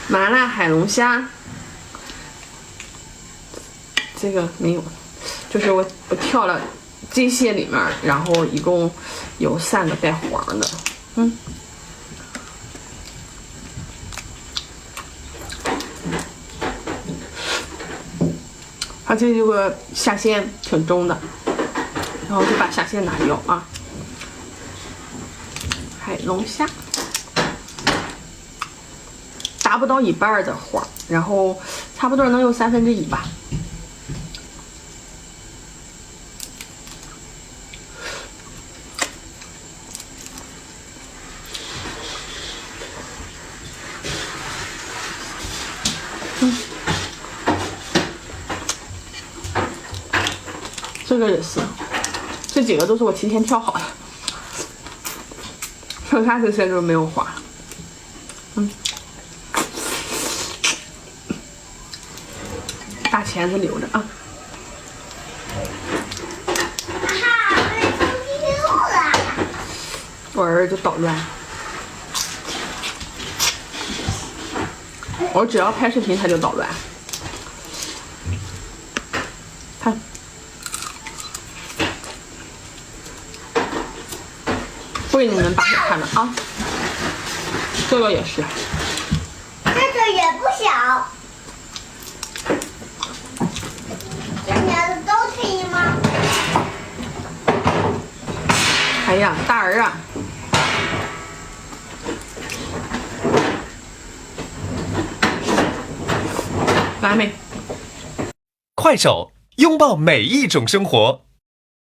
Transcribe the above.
麻辣海龙虾，这个没有，就是我挑了这些里面，然后一共有3个带黄的，它这个虾线挺重的，然后就把虾线拿掉啊。海龙虾达不到1半的黄，然后差不多能有1/3吧。这个也是，这几个都是我提前挑好的，剩下这些就是没有花。大钳子留着啊。我儿子就捣乱，我只要拍视频他就捣乱。看，不给你们把给看了啊。这个也是，这个也不小。这两个都可以吗？哎呀，大儿啊！完美。快手，拥抱每一种生活。